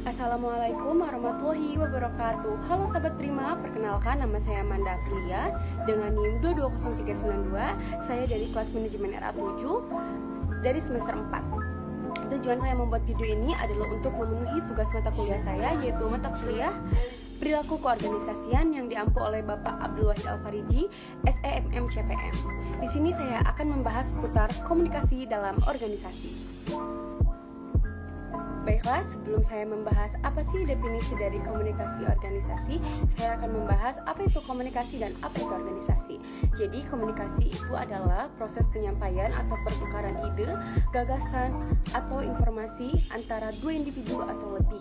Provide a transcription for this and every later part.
Assalamualaikum warahmatullahi wabarakatuh. Halo sahabat Prima, perkenalkan nama saya Amanda Aprilia dengan NIM 220392. Saya dari kelas manajemen RA7 dari semester 4. Tujuan saya membuat video ini adalah untuk memenuhi tugas mata kuliah saya, yaitu mata kuliah Perilaku Keorganisasian yang diampu oleh Bapak Abdul Wahid Al-Fariji, SEMM CPM. Di sini saya akan membahas seputar komunikasi dalam organisasi. Baiklah, sebelum saya membahas apa sih definisi dari komunikasi organisasi, saya akan membahas apa itu komunikasi dan apa itu organisasi. Jadi, komunikasi itu adalah proses penyampaian atau pertukaran ide, gagasan, atau informasi antara dua individu atau lebih.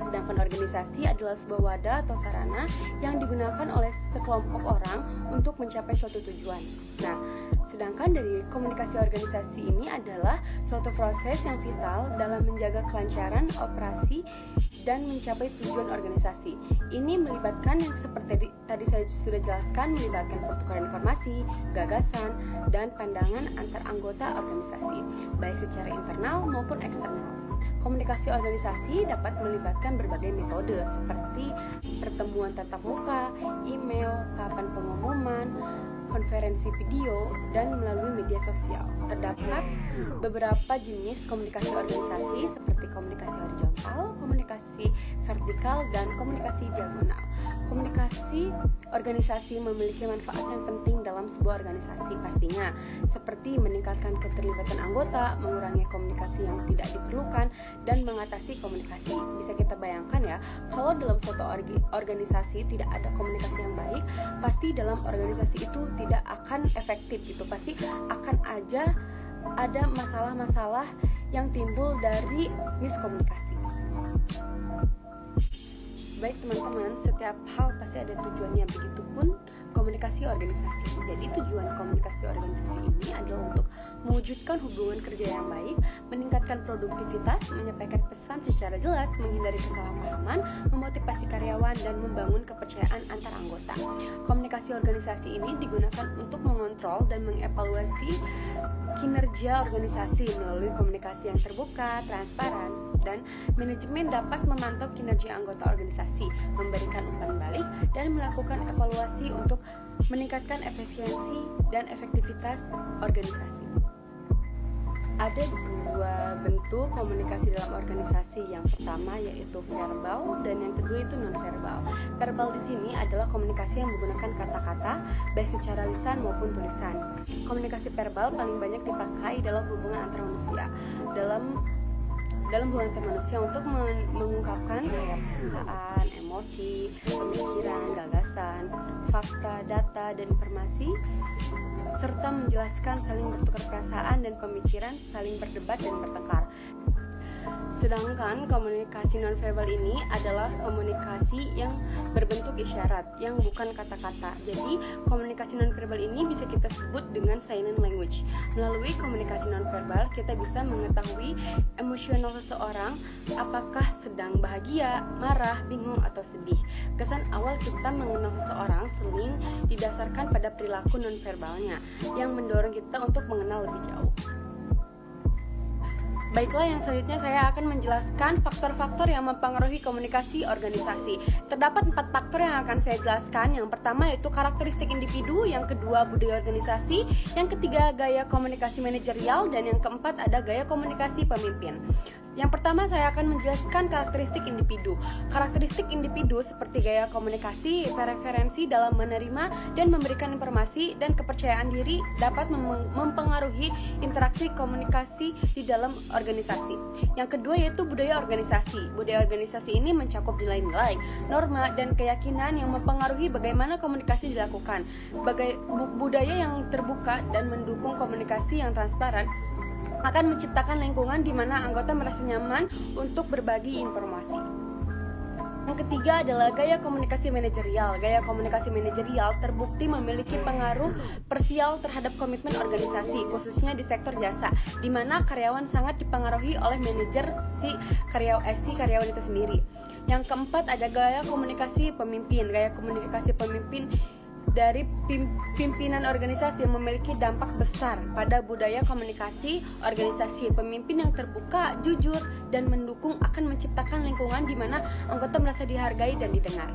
Sedangkan organisasi adalah sebuah wadah atau sarana yang digunakan oleh sekelompok orang untuk mencapai suatu tujuan. Nah, sedangkan dari komunikasi organisasi ini adalah suatu proses yang vital dalam menjaga kelancaran operasi dan mencapai tujuan organisasi. Ini melibatkan yang seperti tadi saya sudah jelaskan, melibatkan pertukaran informasi, gagasan, dan pandangan antar anggota organisasi, baik secara internal maupun eksternal. Komunikasi organisasi dapat melibatkan berbagai metode seperti pertemuan tatap muka, email, papan pengumuman, konferensi video, dan melalui media sosial. Terdapat beberapa jenis komunikasi organisasi seperti komunikasi horizontal, komunikasi vertikal, dan komunikasi diagonal. Komunikasi organisasi memiliki manfaat yang penting dalam sebuah organisasi pastinya, seperti meningkatkan keterlibatan anggota, mengurangi komunikasi yang tidak diperlukan, dan mengatasi komunikasi. Bisa kita bayangkan ya, kalau dalam suatu organisasi tidak ada komunikasi yang baik, pasti dalam organisasi itu tidak akan efektif gitu. Pasti akan aja ada masalah-masalah yang timbul dari miskomunikasi. Baik teman-teman, setiap hal pasti ada tujuannya, begitupun komunikasi organisasi. Jadi tujuan komunikasi organisasi ini adalah untuk mewujudkan hubungan kerja yang baik, meningkatkan produktivitas, menyampaikan pesan secara jelas, menghindari kesalahpahaman, memotivasi karyawan, dan membangun kepercayaan antar anggota. Komunikasi organisasi ini digunakan untuk mengontrol dan mengevaluasi kinerja organisasi melalui komunikasi yang terbuka, transparan, dan manajemen dapat memantau kinerja anggota organisasi, memberikan umpan balik, dan melakukan evaluasi untuk meningkatkan efisiensi dan efektivitas organisasi. Ada dua bentuk komunikasi dalam organisasi. Yang pertama yaitu verbal dan yang kedua itu non-verbal. Verbal di sini adalah komunikasi yang menggunakan kata-kata baik secara lisan maupun tulisan. Komunikasi verbal paling banyak dipakai dalam hubungan antar manusia. Dalam hubungan antar manusia untuk mengungkapkan kayak perasaan, emosi, pemikiran, gagasan, fakta, data, dan informasi, serta menjelaskan saling bertukar perasaan dan pemikiran, saling berdebat dan bertengkar. Sedangkan komunikasi nonverbal ini adalah komunikasi yang berbentuk isyarat, yang bukan kata-kata. Jadi, komunikasi nonverbal ini bisa kita sebut dengan silent language. Melalui komunikasi nonverbal, kita bisa mengetahui emosional seseorang, apakah sedang bahagia, marah, bingung, atau sedih. Kesan awal kita mengenal seseorang sering didasarkan pada perilaku nonverbalnya, yang mendorong kita untuk mengenal lebih jauh. Baiklah, yang selanjutnya saya akan menjelaskan faktor-faktor yang mempengaruhi komunikasi organisasi. Terdapat 4 faktor yang akan saya jelaskan. Yang pertama yaitu karakteristik individu, yang kedua budaya organisasi, yang ketiga gaya komunikasi manajerial, dan yang keempat ada gaya komunikasi pemimpin. Yang pertama saya akan menjelaskan karakteristik individu. Karakteristik individu seperti gaya komunikasi, preferensi dalam menerima dan memberikan informasi, dan kepercayaan diri dapat mempengaruhi interaksi komunikasi di dalam organisasi. Yang kedua yaitu budaya organisasi. Budaya organisasi ini mencakup nilai-nilai, norma, dan keyakinan yang mempengaruhi bagaimana komunikasi dilakukan. Budaya yang terbuka dan mendukung komunikasi yang transparan akan menciptakan lingkungan di mana anggota merasa nyaman untuk berbagi informasi. Yang ketiga adalah gaya komunikasi manajerial. Gaya komunikasi manajerial terbukti memiliki pengaruh parsial terhadap komitmen organisasi, khususnya di sektor jasa, di mana karyawan sangat dipengaruhi oleh manajer si karyawan itu sendiri. Yang keempat ada gaya komunikasi pemimpin. Gaya komunikasi pemimpin dari pimpinan organisasi yang memiliki dampak besar pada budaya komunikasi organisasi. Pemimpin yang terbuka, jujur, dan mendukung akan menciptakan lingkungan di mana anggota merasa dihargai dan didengar.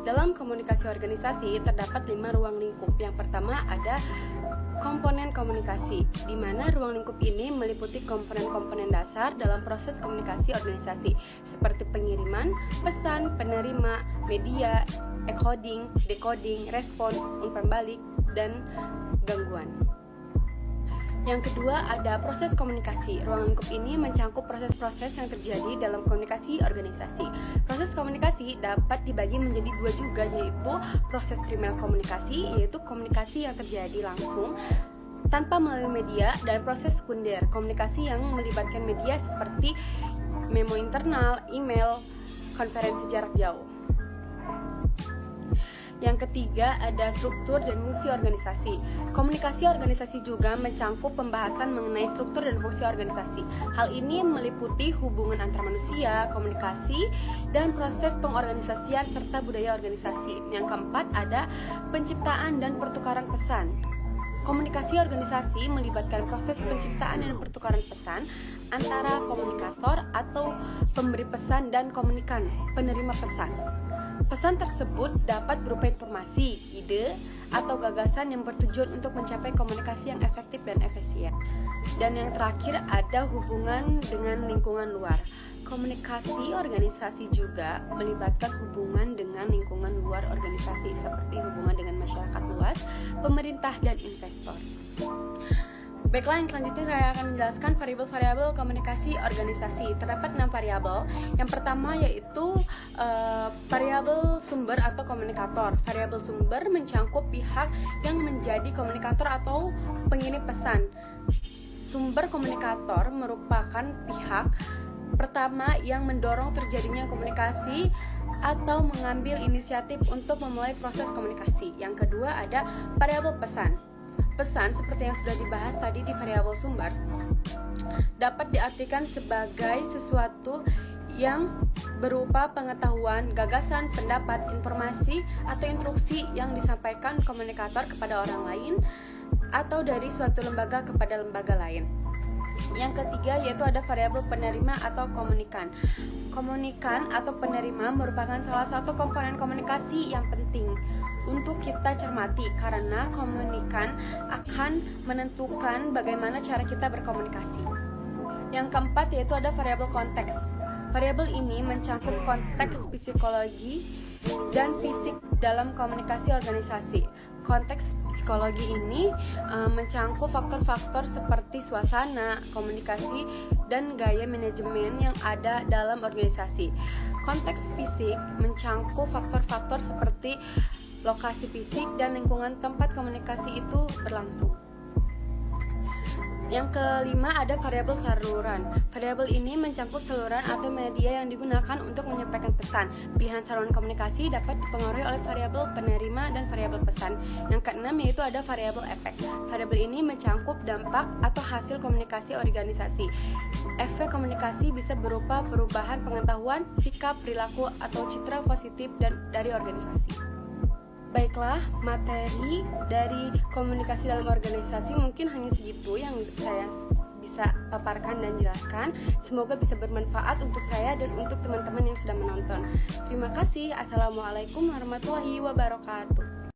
Dalam komunikasi organisasi terdapat 5 ruang lingkup. Yang pertama ada komponen komunikasi, di mana ruang lingkup ini meliputi komponen-komponen dasar dalam proses komunikasi organisasi, seperti pengiriman, pesan, penerima, media, encoding, decoding, respon, umpan balik, dan gangguan. Yang kedua ada proses komunikasi. Ruang lingkup ini mencakup proses-proses yang terjadi dalam komunikasi organisasi. Proses komunikasi dapat dibagi menjadi 2 juga, yaitu proses primer komunikasi, yaitu komunikasi yang terjadi langsung tanpa melalui media, dan proses sekunder, komunikasi yang melibatkan media seperti memo internal, email, konferensi jarak jauh. Yang ketiga ada struktur dan fungsi organisasi. Komunikasi organisasi juga mencangkup pembahasan mengenai struktur dan fungsi organisasi. Hal ini meliputi hubungan antar manusia, komunikasi, dan proses pengorganisasian serta budaya organisasi. Yang keempat ada penciptaan dan pertukaran pesan. Komunikasi organisasi melibatkan proses penciptaan dan pertukaran pesan antara komunikator atau pemberi pesan dan komunikan, penerima pesan. Pesan tersebut dapat berupa informasi, ide, atau gagasan yang bertujuan untuk mencapai komunikasi yang efektif dan efisien. Dan yang terakhir ada hubungan dengan lingkungan luar. Komunikasi organisasi juga melibatkan hubungan dengan lingkungan luar organisasi, seperti hubungan dengan masyarakat luas, pemerintah, dan investor. Baiklah, yang selanjutnya saya akan menjelaskan variabel-variabel komunikasi organisasi. Terdapat 6 variabel. Yang pertama yaitu variabel sumber atau komunikator. Variabel sumber mencangkup pihak yang menjadi komunikator atau pengirim pesan. Sumber komunikator merupakan pihak pertama yang mendorong terjadinya komunikasi atau mengambil inisiatif untuk memulai proses komunikasi. Yang kedua ada variabel pesan. Pesan, seperti yang sudah dibahas tadi di variabel sumber, dapat diartikan sebagai sesuatu yang berupa pengetahuan, gagasan, pendapat, informasi, atau instruksi yang disampaikan komunikator kepada orang lain atau dari suatu lembaga kepada lembaga lain. Yang ketiga yaitu ada variabel penerima atau komunikan. Komunikan atau penerima merupakan salah satu komponen komunikasi yang penting untuk kita cermati, karena komunikan akan menentukan bagaimana cara kita berkomunikasi. Yang keempat yaitu ada variabel konteks. Variabel ini mencangkup konteks psikologi dan fisik dalam komunikasi organisasi. Konteks psikologi ini mencangkup faktor-faktor seperti suasana, komunikasi, dan gaya manajemen yang ada dalam organisasi. Konteks fisik mencangkup faktor-faktor seperti lokasi fisik dan lingkungan tempat komunikasi itu berlangsung. Yang kelima ada variabel saluran. Variabel ini mencangkup saluran atau media yang digunakan untuk menyampaikan pesan. Pilihan saluran komunikasi dapat dipengaruhi oleh variabel penerima dan variabel pesan. Yang keenam yaitu ada variabel efek. Variabel ini mencangkup dampak atau hasil komunikasi organisasi. Efek komunikasi bisa berupa perubahan pengetahuan, sikap, perilaku, atau citra positif dari organisasi. Baiklah, materi dari komunikasi dalam organisasi mungkin hanya segitu yang saya bisa paparkan dan jelaskan. Semoga bisa bermanfaat untuk saya dan untuk teman-teman yang sudah menonton. Terima kasih. Assalamualaikum warahmatullahi wabarakatuh.